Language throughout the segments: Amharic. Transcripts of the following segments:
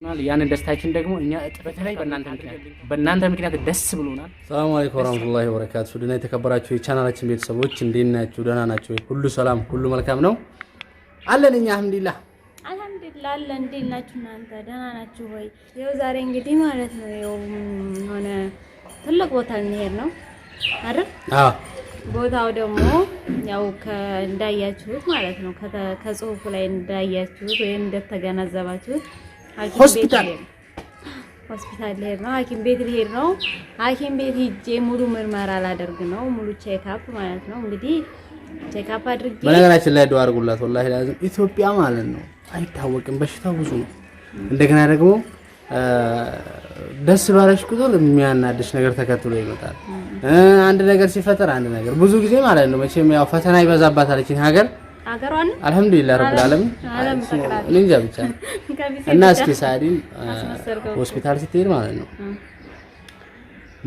ያንን ደስታችን ደግሞ እኛ በተለይ በእናንተ ምክንያት ደስ ብሎናል። ሰላም አለይኩም ወራህመቱላሂ ወበረካቱ። ድና የተከበራችሁ የቻናላችን ቤተሰቦች እንዴት ናችሁ? ደህና ናችሁ? ሁሉ ሰላም፣ ሁሉ መልካም ነው አለን። እኛ አልሐምዱሊላህ አለን። እንዴት ናችሁ እናንተ? ደህና ናችሁ ወይ? ያው ዛሬ እንግዲህ ማለት ነው ያው ሆነ ትልቅ ቦታ እንሄድ ነው አይደል? አዎ። ቦታው ደግሞ ያው እንዳያችሁት ማለት ነው ከጽሁፉ ላይ እንዳያችሁት ወይም እንደተገነዘባችሁት ሆስፒታል ልሄድ ነው። ሐኪም ቤት ልሄድ ነው። ሐኪም ቤት ሂጄ ሙሉ ምርመራ ላደርግ ነው። ሙሉ ቼክአፕ ማለት ነው። እንግዲህ ቼክአፕ አድርጌ በነገራችን ላይ ዱአ አድርጉላት። ወላሂ ላዝም ኢትዮጵያ ማለት ነው አይታወቅም፣ በሽታው ብዙ ነው። እንደገና ደግሞ ደስ ባለሽ ቁጥር የሚያናድሽ ነገር ተከትሎ ይመጣል። አንድ ነገር ሲፈጠር አንድ ነገር ብዙ ጊዜ ማለት ነው መቼም ያው ፈተና ይበዛባታል እቺ ሀገር አገሯን አልሐምዱሊላህ ረብል ዓለሚን እንጃ ብቻ እና እስኪ ሳዲን ሆስፒታል ስትሄድ ማለት ነው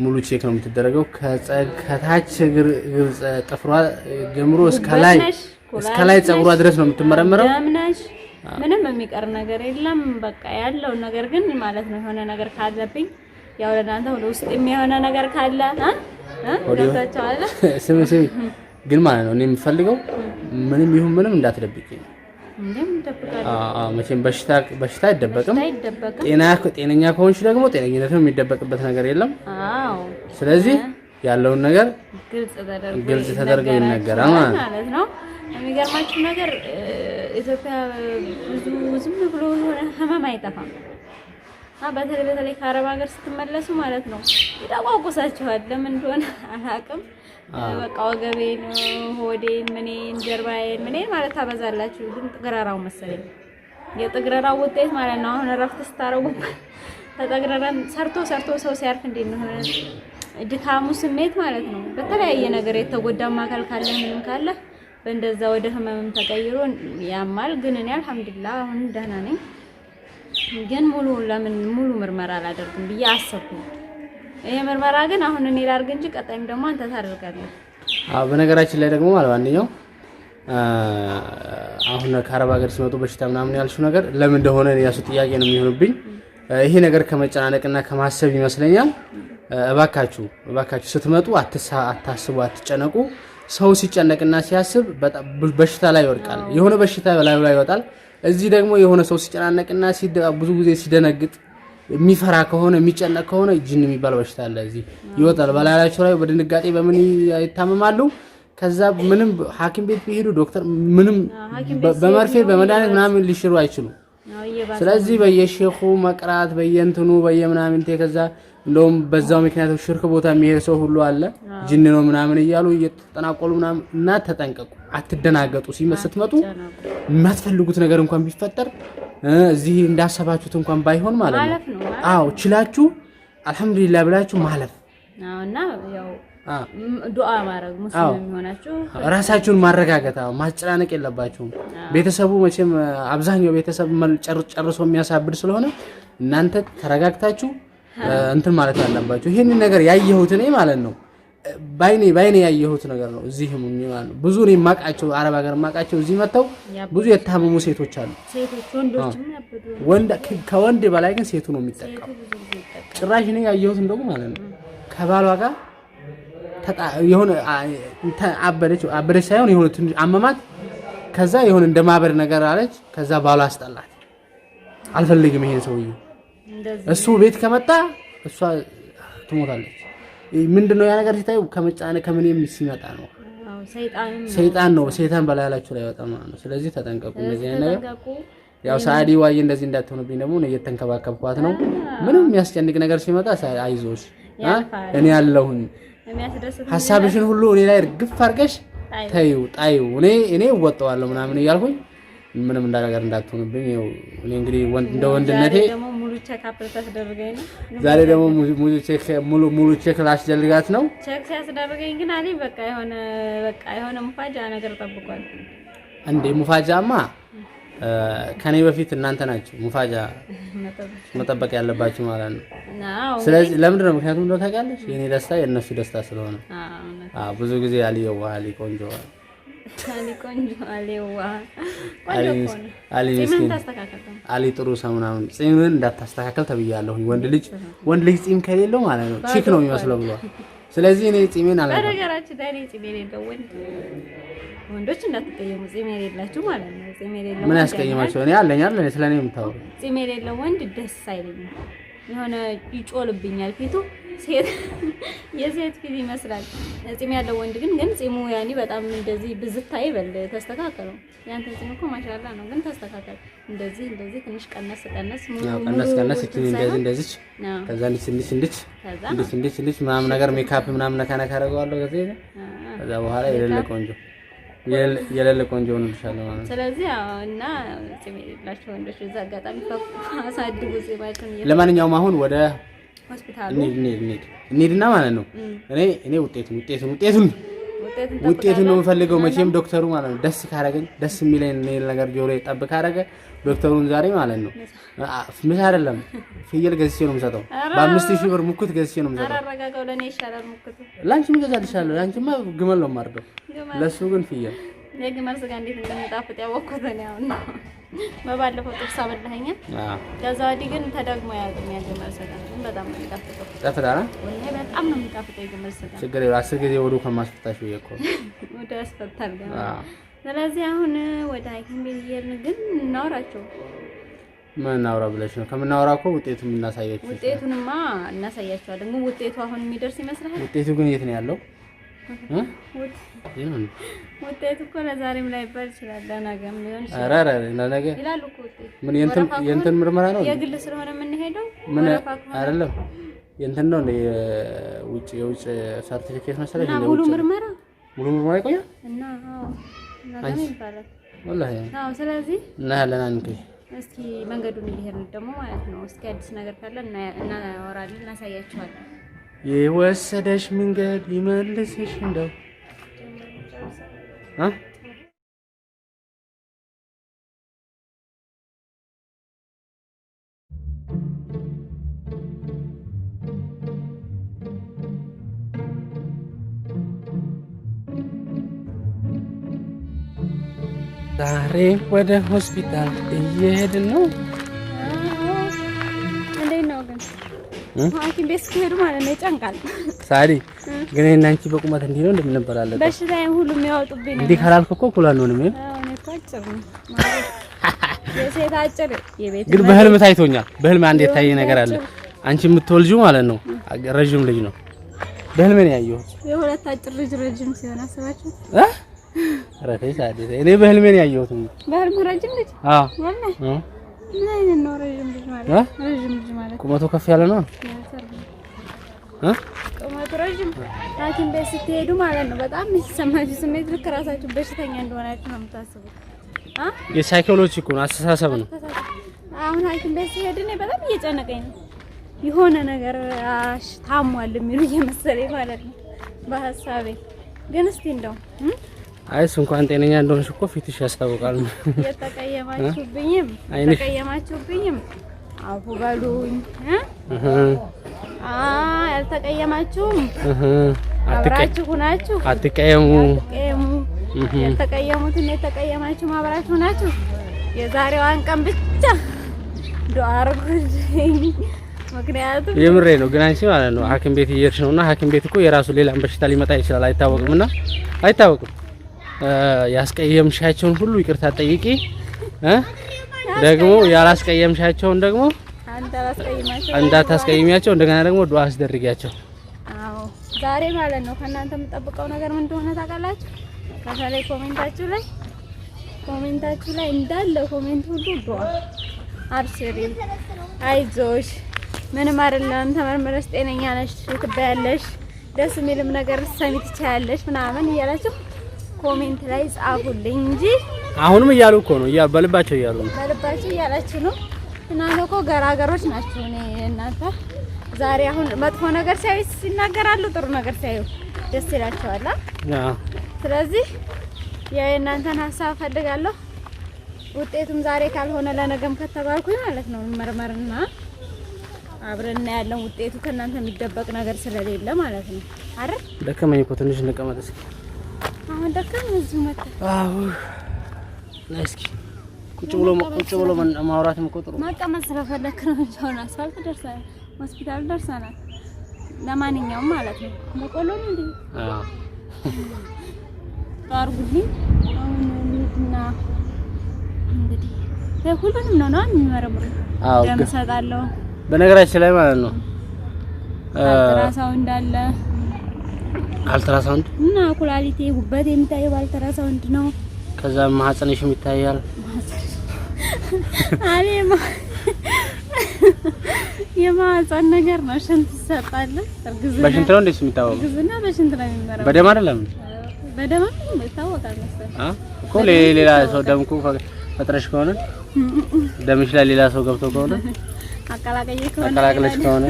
ሙሉ ቼክ ነው የምትደረገው። ከታች ግልጽ ጥፍሯ ጀምሮ እስከ ላይ ፀጉሯ ድረስ ነው የምትመረመረው። ምንም የሚቀር ነገር የለም። በቃ ያለው ነገር ግን ማለት ነው የሆነ ነገር ካለብኝ ያው ለናንተ ወደ ውስጥ የሚሆነ ነገር ካለ ገብታችኋል። ስሚ ግን ማለት ነው እኔ የምፈልገው ምንም ይሁን ምንም እንዳትደብቂኝ። መቼም በሽታ አይደበቅም። ጤነኛ ከሆንሽ ደግሞ ጤነኝነትም የሚደበቅበት ነገር የለም። ስለዚህ ያለውን ነገር ግልጽ ተደርገው ይነገራል ማለት ነው። የሚገርማችሁ ነገር ኢትዮጵያ ብዙ ዝም ብሎ የሆነ ህመም አይጠፋም። በተለይ ከአረብ ሀገር ስትመለሱ ማለት ነው ይጠቋቁሳችኋል። ለምን እንደሆነ አላውቅም። በቃ ወገቤን፣ ሆዴን፣ ምኔን፣ ጀርባዬን ምኔን ማለት ታበዛላችሁ። ግን ጥግረራው መሰለኝ የጥግረራው ውጤት ማለት ነው። አሁን እረፍት ስታረጉበት ተጠግረራን ሰርቶ ሰው ሲያርፍ እንዴት ነው ድካሙ ስሜት ማለት ነው። በተለያየ ነገር የተጎዳማ አካል ካለ ምንም ካለ በእንደዛ ወደ ህመምም ተቀይሮ ያማል። ግን እኔ አልሐምዱሊላህ አሁን ደህና ነኝ። ግን ሙሉ ምርመራ አላደርግም ብዬ አሰብኩ። ይሄ ምርመራ ግን አሁን እኔ ላድርግ እንጂ ቀጣይም ደግሞ አንተ ታደርጋለህ። በነገራችን ላይ ደግሞ ማለት አንደኛው አሁን ከአረብ ሀገር ሲመጡ በሽታ ምናምን ያልሽው ነገር ለምን እንደሆነ ያሱ ጥያቄ ነው የሚሆንብኝ። ይሄ ነገር ከመጨናነቅና ከማሰብ ይመስለኛል። እባካችሁ ስትመጡ አታስቡ፣ አትጨነቁ። ሰው ሲጨነቅና ሲያስብ በሽታ ላይ ይወድቃል። የሆነ በሽታ ላይ ይወጣል። እዚህ ደግሞ የሆነ ሰው ሲጨናነቅና ብዙ ጊዜ ሲደነግጥ የሚፈራ ከሆነ የሚጨነቅ ከሆነ ጅን የሚባል በሽታ አለ እዚህ ይወጣል። በላያቸው ላይ በድንጋጤ በምን ይታመማሉ። ከዛ ምንም ሐኪም ቤት ቢሄዱ ዶክተር ምንም በመርፌ በመድኃኒት ምናምን ሊሽሩ አይችሉም። ስለዚህ በየሼኹ መቅራት በየእንትኑ በየምናምን ከዛ እንደውም በዛው ምክንያት ሽርክ ቦታ የሚሄድ ሰው ሁሉ አለ። ጅን ነው ምናምን እያሉ እየተጠናቆሉ ምናምን እና ተጠንቀቁ፣ አትደናገጡ። ስትመጡ የማትፈልጉት ነገር እንኳን ቢፈጠር እዚህ እንዳሰባችሁት እንኳን ባይሆን ማለት ነው ችላችሁ አልሐምዱሊላህ ብላችሁ ማለፍ እና ያው ዱአ ማድረግ ሙስሊም የሚሆናችሁ ራሳችሁን ማረጋጋት ማስጨናነቅ የለባችሁም። ቤተሰቡ መቼም አብዛኛው ቤተሰብ ጨርሶ የሚያሳብድ ስለሆነ እናንተ ተረጋግታችሁ እንትን ማለት አለባችሁ። ይሄንን ነገር ያየሁት እኔ ማለት ነው ባይኔ ያየሁት ነገር ነው። እዚህም ማለት ነው ብዙ እኔ ማቃቸው አረብ ሀገር ማቃቸው እዚህ መተው ብዙ የታመሙ ሴቶች አሉ። ከወንድ በላይ ግን ሴቱ ነው የሚጠቃው። ጭራሽ እኔ ያየሁት እንደው ማለት ነው ከባሏ ጋር የሆነ አበደች ሳይሆን የሆነ ትንሽ አመማት። ከዛ የሆነ እንደማበድ ነገር አለች። ከዛ ባሏ አስጠላት። አልፈልግም ይሄን ሰውዬ እሱ ቤት ከመጣ እሷ ትሞታለች። ምንድነው ያ ነገር ሲታዩ ከመጫነ ከምንም ሲመጣ ነው ሰይጣን ነው። ሰይጣን በላይ ያላችሁ ላይ ወጣ ማለት ነው። ስለዚህ ተጠንቀቁ። እንደዚህ ነገር ያው ሳዲ ዋይ እንደዚህ እንዳትሆንብኝ ደግሞ ነው እየተንከባከብኳት ነው። ምንም የሚያስጨንቅ ነገር ሲመጣ አይዞሽ እኔ ያለሁኝ ሐሳብሽን ሁሉ እኔ ላይ እርግፍ አድርገሽ ጣዩ እኔ እወጣዋለሁ ምናምን እያልኩኝ ምንም እንዳገር እንዳትሆንብኝ። እኔ እንግዲህ እንደ ወንድነቴ ዛሬ ደግሞ ሙሉ ቼክ ላስደርጋት ነው። ቼክ ሲያስደርገኝ ግን አለኝ በቃ የሆነ ሙፋጃ ነገር ጠብቋል። እንዴ ሙፋጃማ ከኔ በፊት እናንተ ናችሁ ሙፋጃ መጠበቅ ያለባችሁ ማለት ነው። ስለዚህ ለምንድን ነው? ምክንያቱም እንደው ታውቂያለሽ የኔ ደስታ የእነሱ ደስታ ስለሆነ ብዙ ጊዜ አሊ ቆንጆ አሊ ቆንጆ አሊዋ ቆንጆ ቆንጆ አሊ ምስኪን አሊ ጥሩ ሰው ምናምን ጺምን እንዳታስተካከል ተብያለሁ። ወንድ ልጅ ጺም ከሌለው ማለት ነው ቺክ ነው የሚመስለው ብሏል። ስለዚህ እኔ ጺሜን አላውቅም። በነገራችን ላይ ጺም የሌለው ወንዶች እንዳትቀየሙ፣ ጺም የሌላችሁ ማለት ነው። ጺም የሌለው ምን ያስቀየማቸው? እኔ አለኝ አይደል? ስለኔ የምታወሩ ጺም የሌለው ወንድ ደስ አይለኝም። የሆነ ይጮልብኛል ፊቱ የሴት ፊት ይመስላል። ጺም ያለው ወንድ ግን ጺሙ ያኔ በጣም እንደዚህ ብዝታ ይበል ተስተካከለው። ያንተ ጺም እኮ ማሻአላ ነው፣ ግን ተስተካከል። እንደዚህ ትንሽ ቀነስ ቀነስ እቺ እንደዚህ ከዛ እንዲህ ምናምን ነገር ሜካፕ ምናምን ነካ አደርገዋለሁ። ከዛ በኋላ የሌለ ቆንጆ ነው ልሻለሁ ማለት ነው። ስለዚህ እና ጺም የሌላቸው ወንዶች እዛ አጋጣሚ አሳድጉ ጺማቸውን። ለማንኛውም አሁን ወደ ሆስፒታሉ እንሂድና ማለት ነው እኔ ውጤቱን ነው የምፈልገው። መቼም ዶክተሩ ማለት ነው ደስ ካረገኝ ደስ የሚለኝ ነገር ጆሮዬ ጠብ ካረገ ዶክተሩን ዛሬ ማለት ነው ምሳ አይደለም ፍየል ገዝቼ ነው የምሰጠው። በ5000 ብር ሙክት ገዝቼ ነው የምሰጠው። አራረጋጋው ለኔ ይሻላል ሙክቱ። ላንቺም እገዛልሻለሁ። ላንቺማ ግመል ነው የማርደው፣ ለሱ ግን ፍየል። የግመል ስጋ እንዴት እንደሚጣፍጥ ያወቅሁት ነው ያው ነው። በባለፈው ጥብስ አበላኸኝ። ከዛ ወዲህ ግን ተደግሞ ያገኘ የግመል ስጋ በጣም ነው የሚጣፍጠው። ጠፍታራ ወላሂ በጣም ነው የሚጣፍጠው የግመል ስጋ። ችግር የለም 10 ጊዜ ወዱ ከማስፈታሽ ይቆ ወደ አስፈታል ገና። ስለዚህ አሁን ወደ ሐኪም ቤት እየሄድን ግን እናወራቸው። ምን እናወራ ብለሽ ነው? ከምናወራ እኮ ውጤቱን እናሳያችሁ። ውጤቱንማ እናሳያችኋለን። ግን ውጤቱ አሁን የሚደርስ ይመስላል? ውጤቱ ግን የት ነው ያለው? ውጤቱ እኮ ለዛሬም ላይባል ይችላል፣ ለነገም ሊሆን ይችላል። ኧረ ለነገ ይላሉ እኮ ውጤቱ። ምን የእንትን ምርመራ ነው? የግል ስለሆነ የምንሄደው ምን አይደለም የእንትን ነው እንደ የውጭ ሰርቲፊኬት መሰለኝ። እና ሙሉ ምርመራ ይቆያል እና ነገም ይባላል ወላሂ። አዎ ስለዚህ እና ያለን አንቺ እስኪ መንገዱን እየሄድን ደግሞ ማለት ነው እስኪ አዲስ ነገር ካለ እናወራለን፣ እናሳያችኋለን። የወሰደሽ መንገድ ይመልስሽ እንደው ዛሬ ወደ ሆስፒታል እየሄድን ነው። እንዴት ነው ግን ሐኪም ቤት ስትሄዱ ማለት ነው ይጨንቃል። ሳዲ ግን እና አንቺ በቁመት እንዲህ ነው እንደምንበላለን። በሽታዬን ሁሉ የሚያወጡብኝ ነው። እንዲህ ካላልኩ እኮ ኩላን ነው ነው። እኔ እኮ አጭር ነው ማለት የሴት አጭር የቤት ግን በህልም ታይቶኛል። በህልም አንድ የታየ ነገር አለ። አንቺ የምትወልጂው ማለት ነው ረጅም ልጅ ነው። በህልም ነው ያየሁት። የሁለት አጭር ልጅ ረጅም ሲሆን አስባችሁ ረተይ ሳዲ እኔ በህልም ነው ያየሁት። በህልም ረጅም ልጅ አዎ ወላሂ ምን አይነት ነው ረጅም ልጅ ማለት? ረጅም ልጅ ማለት ቁመቱ ከፍ ያለ ነው። ቁመቱ ረጅም ሐኪም ቤት ስትሄዱ ማለት ነው በጣም የሚሰማችሁ ስሜት ልክ ራሳችሁ በሽተኛ እንደሆናችሁ ነው የምታስቡት። የሳይኮሎጂ እኮ ነው፣ አስተሳሰብ ነው። አሁን ሐኪም ቤት ሲሄድ እኔ በጣም እየጨነቀኝ ነው። የሆነ ነገር ታሟል የሚሉ እየመሰለኝ ማለት ነው በሀሳቤ። ግን እስቲ እንደው አይስ እንኳን ጤነኛ እንደሆንሽ እኮ ፊትሽ ያስታውቃል። የተቀየማችሁብኝም አፉ በሉኝ። ያልተቀየማችሁም አብራችሁ ሁናችሁ አትቀየሙ። የተቀየሙትን የተቀየማችሁ አብራችሁ ሁናችሁ የዛሬዋን ቀን ብቻ ዱአ አድርጉልኝ። ምክንያቱም የምሬ ነው። ግን አንቺ ማለት ነው ሐኪም ቤት እየሄድሽ ነውና ሐኪም ቤት እኮ የራሱ ሌላም በሽታ ሊመጣ ይችላል፣ አይታወቅምና አይታወቅም። ያስቀየምሻቸውን ሁሉ ይቅርታ ጠይቂ። ደግሞ ያላስቀየምሻቸውን ደግሞ እንዳታስቀይሚያቸው እንደገና ደግሞ ዱአ አስደርጊያቸው። አዎ ዛሬ ማለት ነው ከእናንተ የምጠብቀው ነገር ምን እንደሆነ ታውቃላችሁ? ከፈለይ ኮሜንታችሁ ላይ እንዳለ ኮሜንት ሁሉ ዱአ፣ አብሽሪ፣ አይዞሽ፣ ምንም አይደለም፣ ተመርመረሽ ጤነኛ ነሽ፣ ትበያለሽ፣ ደስ የሚልም ነገር ሰሚ ትችያለሽ ምናምን እያላችሁ ኮሜንት ላይ ጻፉልኝ እንጂ አሁንም እያሉ እኮ ነው በልባቸው እያሉ ነው በልባቸው እያላችሁ ነው። እናንተ እኮ ገራገሮች ናችሁ። እኔ እናንተ ዛሬ አሁን መጥፎ ነገር ሳይዩ ሲናገራሉ፣ ጥሩ ነገር ሳይዩ ደስ ይላቸዋል። ስለዚህ የእናንተን ሀሳብ ፈልጋለሁ። ውጤቱም ዛሬ ካልሆነ ለነገም ከተባልኩኝ ማለት ነው መርመርና አብረን ያለን ውጤቱ ከእናንተ የሚደበቅ ነገር ስለሌለ ማለት ነው። አይደል? ደከመኝ እኮ ትንሽ እንቀመጥ እስኪ። አሁን ደከም እዚህ መጣ። አዎ እስኪ ቁጭ ብሎ ማውራትም እኮ ጥሩ መቀመጥ ስለፈለክ ነው እንጂ አሁን አስፋልት ደርሰናል፣ ሆስፒታል ደርሰናል። ለማንኛውም ማለት ነው በቆሎ ነው እንዴ? አዎ ታርጉልኝ አሁን እንትና እንግዲህ ሁሉንም ነው የሚመረምሩት። አዎ ደም ሰጣለሁ በነገራችን ላይ ማለት ነው። አልትራሳውንድ አለ። አልትራሳውንድ እና ኩላሊቴ ጉበት የሚታየው አልትራሳውንድ ነው። ከዛ ማህፀንሽም ይታያል። አሌማ የማህፀን ነገር ነው። ሽንት ይሰጣል። እርግዝና በሽንት ነው እንደዚህ የሚታወቀው? እርግዝና በሽንት ነው የሚመረመረው። በደም አይደለም? በደም ይታወቃል መሰለኝ እኮ ሌላ ሰው ደም እኮ ፈጥረሽ ከሆነ ደምሽ ላይ ሌላ ሰው ገብቶ ከሆነ አቀላቅለሽ ከሆነ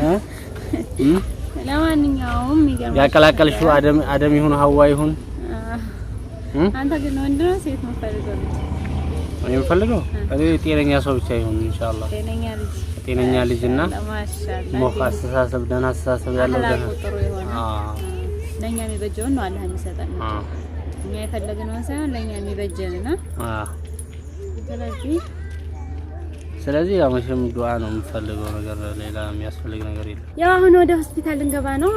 ለማንኛውም ያቀላቀልሽው አደም ይሁን ሀዋ ይሁን አንተ ግን ወንድ ነው ሴት ነው ፈልገው? እኔ የምፈልገው ጤነኛ ሰው ብቻ ይሁን ኢንሻአላህ። ጤነኛ ልጅና ሞህ አስተሳሰብ ደህና አስተሳሰብ ያለው ደህና ለኛ የሚበጀውን ነው አላህ የሚሰጠን። እኛ የፈለግነውን ሳይሆን ለኛ የሚበጀንና ስለዚህ ያው መቼም ዱዓ ነው የምፈልገው ነገር ሌላ የሚያስፈልግ ነገር የለም። ያው አሁን ወደ ሆስፒታል ልንገባ ነው።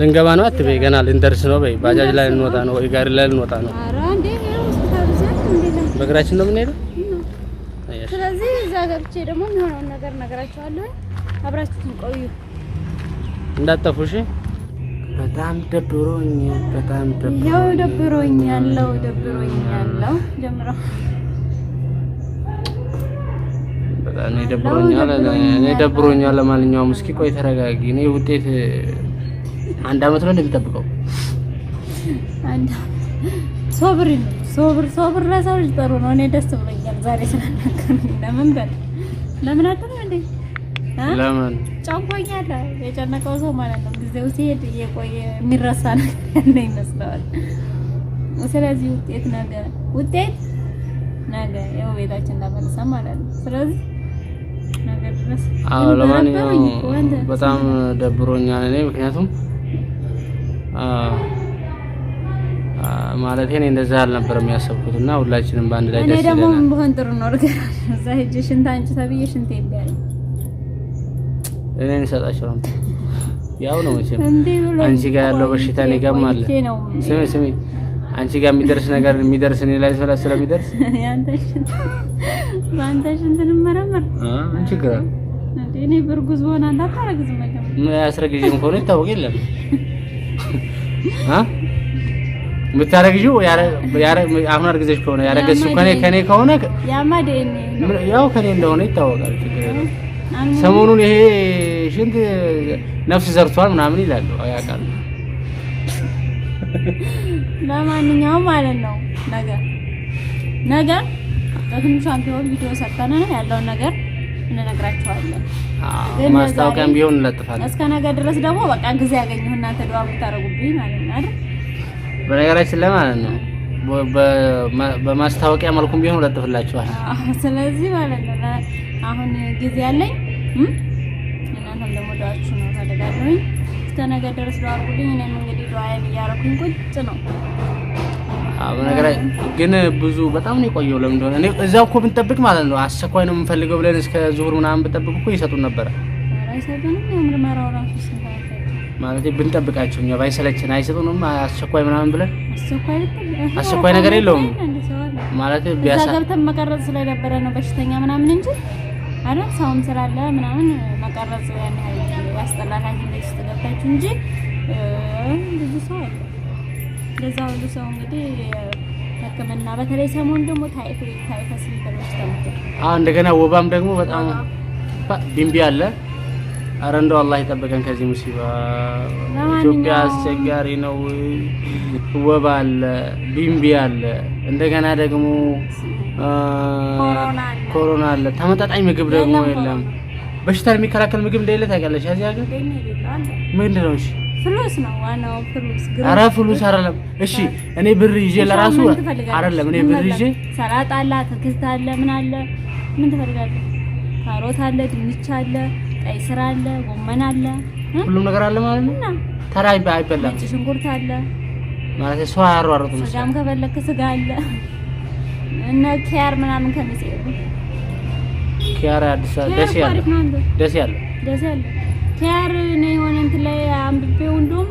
ልንገባ ነው አትበይ፣ ገና ልንደርስ ነው በይ። ባጃጅ ላይ ልንወጣ ነው ወይ ጋሪ ላይ ልንወጣ ነው? ኧረ እንዴ ሆስፒታል ዘንድ እንዴ በእግራችን ነው የምንሄደው። ስለዚህ እዛ ገብቼ ደግሞ የሚሆነውን ነገር ነገራችኋለሁ። አብራችሁን ቆዩ እንዳጠፉሽ። በጣም ደብሮኛል። ጀምሮ እኔ ደብሮኛል። ለማንኛውም እስኪ ቆይ ተረጋጊ። እኔ ውጤት አንድ አመት ነው እንደምጠብቀው። ሶብር ለሰው ልጅ ጥሩ ነው። እኔ ደስ ብሎኛል ዛሬ ስለነገሩኝ። ለምን አትልም እንዴ? ለምን ጨንቆኛል። የጨነቀው ሰው ማለት ነው ጊዜው ሲሄድ እየቆየ የሚረሳ ነገር ይመስለዋል። ስለዚህ ውጤት ነገ ያው ቤታችን እንዳመለሰ ማለት ነው። ስለዚህ ነገር ድረስ ለማንኛውም በጣም ደብሮኛል እኔ ምክንያቱም ማለት እኔ እንደዛ አልነበረም ያሰብኩትና ሁላችንም ባንድ ላይ ደስ ይላል። እኔ ደግሞ ምን በሆን ጥሩ ነው ነገር እዛ ሄጄ ሽንት አንቺ ተብዬ ሽንት ይባል እኔን ሰጣቸው ነው ያው ነው መቼም አንቺ ጋር ያለው በሽታ እኔ ጋርም አለ። ስሚ አንቺ ጋር የሚደርስ ነገር የሚደርስ እኔ ላይ ስለሚደርስ ያንተ ሽንት እንመረመር አንቺ ጋር እኔ ብርጉዝ ሆና እንዳታረግዝ ነገር ምን ያስረግዥም ከሆነ ይታወቅ የለም የምታረግጂው አሁን አርግዘሽ ከሆነ ያረገዝሽ ከኔ ከሆነ ያው ከኔ እንደሆነ ይታወቃል። ሰሞኑን ይሄ ሽንት ነፍስ ዘርቷል ምናምን ይላሉ ያውቃሉ። ለማንኛውም ማለት ነው ነገ ከትንሿም ቢሆን ቪዲዮ ሰርተን ያለውን ነገር እንነግራችኋለን። ማስታወቂያም ቢሆን እንለጥፋለን። እስከ ነገ ድረስ ደግሞ በቃ ጊዜ ያገኘሁ እናንተ ዱዓ ብታረጉብኝ ማለት ነው አይደል? በነገራችን ላይ ማለት ነው በማስታወቂያ መልኩም ቢሆን እንለጥፍላችኋል። ስለዚህ ማለት ነው አሁን ጊዜ ያለኝ እናንተም ደግሞ ዱዓችሁ ነው ታደጋለሁኝ። እስከ ነገ ድረስ ዱዓ አድርጉልኝ። እኔም እንግዲህ ዱዓዬን እያረኩኝ ቁጭ ነው። በነገራችን ግን ብዙ በጣም ነው የቆየው። ለምን እንደሆነ እኔ እዛው እኮ ብንጠብቅ ማለት ነው አስቸኳይ ነው የምንፈልገው ብለን እስከ ዙሁር ምናምን ብንጠብቅ እኮ ይሰጡን ነበር። አይሰጡንም። ምርመራው ራሱ ማለት ብንጠብቃቸው እኛ ባይሰለችን አይሰጡንም። አስቸኳይ ምናምን ብለን አስቸኳይ ነገር የለውም ማለት ቢያሳ ገብተን መቀረጽ ስለነበረ ነው በሽተኛ ምናምን እንጂ አይደል ሰውም ስላለ ምናምን መቀረጽ ያን ያስጠላል እንጂ ገብታችሁ እንጂ ብዙ ሰው አለ። ለዛ ሁሉ ሰው እንግዲህ ሕክምና በተለይ ሰሞን ደግሞ ታይፈስ ሊደርስ ተመጣጣ እንደገና ወባም ደግሞ በጣም ቢምቢ አለ። አረ እንደው አላህ ይጠብቀን ከዚህ ሙሲባ። ኢትዮጵያ አስቸጋሪ ነው። ወባ አለ፣ ቢምቢ አለ፣ እንደገና ደግሞ ኮሮና አለ። ተመጣጣኝ ምግብ ደግሞ የለም። በሽታን የሚከላከል ምግብ እንደሌለ ታውቂያለሽ? እዚህ ሀገር ምንድን ነው? እሺ ፍሉስ ነው ዋናው ፍሉስ። ኧረ ፍሉስ አይደለም። እሺ እኔ ብር ይዤ ለራሱ አይደለም እኔ ብር ይዤ ሰላጣ አለ፣ አትክልት አለ፣ ምን አለ፣ ምን ትፈልጋለህ? ካሮት አለ፣ ድንች አለ፣ ቀይ ስር አለ፣ ጎመን አለ፣ ሁሉም ነገር አለ ማለት ነው። ተራ አይበላም። ሽንኩርት አለ፣ ማለት ሰው አያሯሩጥም። ስጋም ከፈለክ ስጋ አለ እና ኪያር ምናምን ከሚስ ኪያር አዲስ ደስ ያለ ኪያር ነው የሆነ እንትን ላይ አንብቤው እንደውም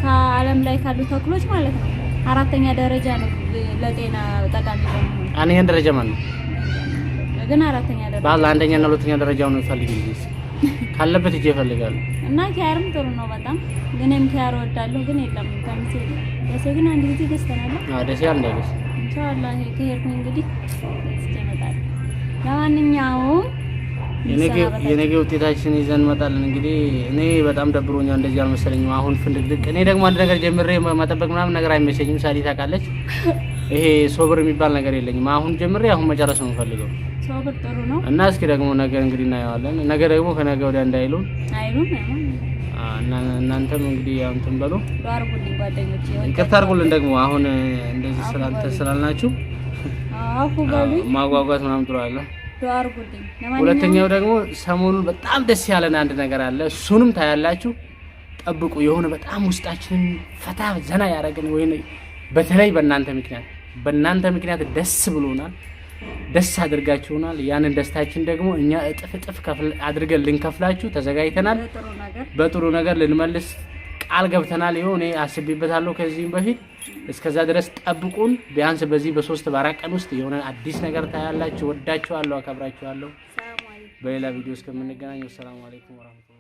ከዓለም ላይ ካሉ ተክሎች ማለት ነው 4ኛ ደረጃ ነው ለጤና ጠቃሚ ነው። አንደኛ ደረጃ ማለት ነው ግን 4ኛ ደረጃ ባላ አንደኛ እና 2ኛ ደረጃው ነው ፈልጊልኝ ካለበት እጄ እፈልጋለሁ። እና ኪያርም ጥሩ ነው በጣም ግንም ኪያር ወዳለሁ ግን የለም ከሚስ ደስ ግን አንድ ጊዜ ገዝተናል። ደስ ያለ እንደዚህ ኢንሻአላህ ከሄድኩ እንግዲህ ይመጣል። ለማንኛውም የነገ ውጤታችን ይዘን እንመጣለን። እንግዲህ እኔ በጣም ደብሮኛል እንደዚህ አልመሰለኝም። አሁን ፍንድቅድቅ እኔ ደግሞ አንድ ነገር ጀምሬ መጠበቅ ምናምን ነገር አይመቸኝም። ሳዲ ታውቃለች፣ ይሄ ሶብር የሚባል ነገር የለኝም። አሁን ጀምሬ አሁን መጨረስ ነው የምፈልገው። ሶብር ጥሩ ነው እና እስኪ ደግሞ ነገ እንግዲህ እናየዋለን። ነገ ደግሞ ከነገ ወዲያ እንዳይሉን እናንተም እንግዲህ ያው እንትን በሉ አርጉልኝ ጓደኞቼ፣ ይቅርታ አርጉልን ደግሞ አሁን እንደዚህ ስላልናችሁ ማጓጓት ምናምን ጥሩ አለ። ሁለተኛው ደግሞ ሰሞኑን በጣም ደስ ያለን አንድ ነገር አለ። እሱንም ታያላችሁ፣ ጠብቁ። የሆነ በጣም ውስጣችንን ፈታ ዘና ያደረገን ወይ በተለይ በእናንተ ምክንያት ደስ ብሎናል፣ ደስ አድርጋችሁናል። ያንን ደስታችን ደግሞ እኛ እጥፍ አድርገን ልንከፍላችሁ ተዘጋጅተናል። በጥሩ ነገር ልንመልስ ቃል ገብተናል። ይሁን እኔ አስቤበታለሁ ከዚህም በፊት። እስከዛ ድረስ ጠብቁን። ቢያንስ በዚህ በ3 በ4 ቀን ውስጥ የሆነ አዲስ ነገር ታያላችሁ። ወዳችኋለሁ፣ አከብራችኋለሁ። በሌላ ቪዲዮ እስከምንገናኝ ሰላም አለይኩም ወራህመቱላህ።